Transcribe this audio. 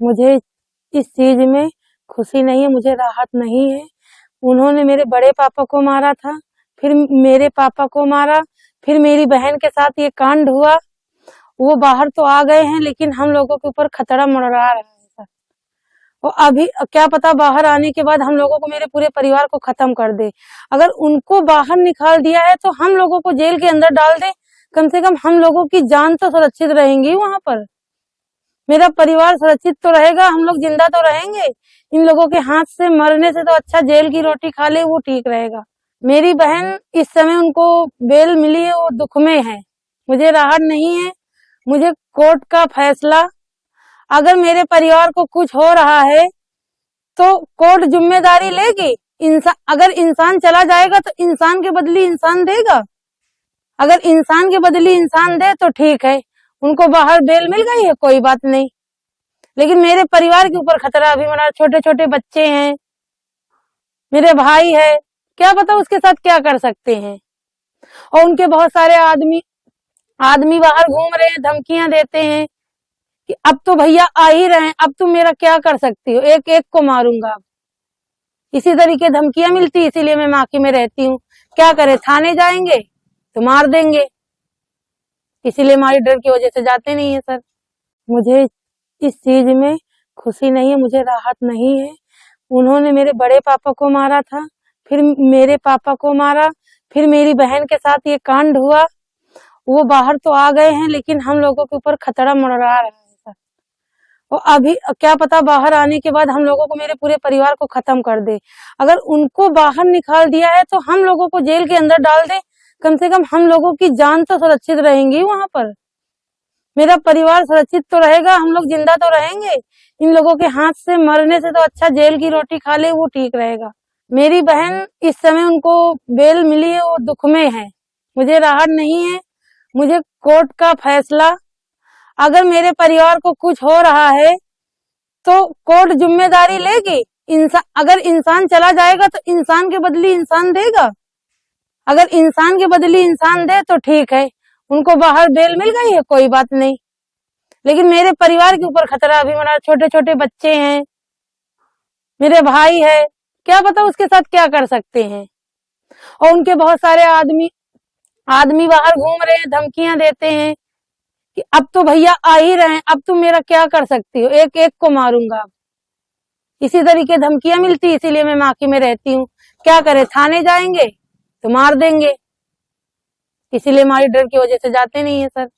मुझे इस चीज में खुशी नहीं है, मुझे राहत नहीं है। उन्होंने मेरे बड़े पापा को मारा था, फिर मेरे पापा को मारा, फिर मेरी बहन के साथ ये कांड हुआ। वो बाहर तो आ गए हैं, लेकिन हम लोगों के ऊपर खतरा मंडरा रहा है सर। और अभी क्या पता बाहर आने के बाद हम लोगों को, मेरे पूरे परिवार को खत्म कर दे। अगर उनको बाहर निकाल दिया है तो हम लोगों को जेल के अंदर डाल दे, कम से कम हम लोगों की जान तो सुरक्षित रहेंगी वहां पर। मेरा परिवार सुरक्षित तो रहेगा, हम लोग जिंदा तो रहेंगे। इन लोगों के हाथ से मरने से तो अच्छा जेल की रोटी खा ले, वो ठीक रहेगा। मेरी बहन इस समय उनको बेल मिली है, वो दुख में है, मुझे राहत नहीं है। मुझे कोर्ट का फैसला, अगर मेरे परिवार को कुछ हो रहा है तो कोर्ट जिम्मेदारी लेगी। अगर इंसान चला जाएगा तो इंसान के बदले इंसान देगा। अगर इंसान के बदले इंसान दे तो ठीक है, उनको बाहर बेल मिल गई है, कोई बात नहीं। लेकिन मेरे परिवार के ऊपर खतरा अभी बना, छोटे छोटे बच्चे हैं, मेरे भाई है, क्या पता उसके साथ क्या कर सकते हैं। और उनके बहुत सारे आदमी बाहर घूम रहे हैं, धमकियां देते हैं कि अब तो भैया आ ही रहे हैं, अब तुम मेरा क्या कर सकती हो, एक एक को मारूंगा। इसी तरीके धमकियां मिलती, इसीलिए मैं माकी में रहती हूँ। क्या करे, थाने जाएंगे तो मार देंगे, इसीलिए हमारी डर की वजह से जाते नहीं है सर। मुझे इस चीज में खुशी नहीं है, मुझे राहत नहीं है। उन्होंने मेरे बड़े पापा को मारा था, फिर मेरे पापा को मारा, फिर मेरी बहन के साथ ये कांड हुआ। वो बाहर तो आ गए हैं, लेकिन हम लोगों के ऊपर खतरा मंडरा रहा है सर। और अभी क्या पता बाहर आने के बाद हम लोगों को, मेरे पूरे परिवार को खत्म कर दे। अगर उनको बाहर निकाल दिया है तो हम लोगों को जेल के अंदर डाल दे, कम से कम हम लोगों की जान तो सुरक्षित रहेंगी वहां पर। मेरा परिवार सुरक्षित तो रहेगा, हम लोग जिंदा तो रहेंगे। इन लोगों के हाथ से मरने से तो अच्छा जेल की रोटी खा ले, वो ठीक रहेगा। मेरी बहन इस समय उनको बेल मिली है, वो दुख में है, मुझे राहत नहीं है। मुझे कोर्ट का फैसला, अगर मेरे परिवार को कुछ हो रहा है तो कोर्ट जिम्मेदारी लेगी। अगर इंसान चला जाएगा तो इंसान के बदले इंसान देगा। अगर इंसान के बदले इंसान दे तो ठीक है, उनको बाहर बेल मिल गई है, कोई बात नहीं। लेकिन मेरे परिवार के ऊपर खतरा अभी बना, छोटे छोटे बच्चे हैं, मेरे भाई है, क्या पता उसके साथ क्या कर सकते हैं। और उनके बहुत सारे आदमी बाहर घूम रहे हैं, धमकियां देते हैं कि अब तो भैया आ ही रहे हैं, अब तुम मेरा क्या कर सकती हो, एक एक को मारूंगा। इसी तरीके धमकियां मिलती, इसीलिए मैं माकी में रहती हूँ। क्या करे, थाने जाएंगे तो मार देंगे, इसीलिए हमारी डर की वजह से जाते नहीं है सर।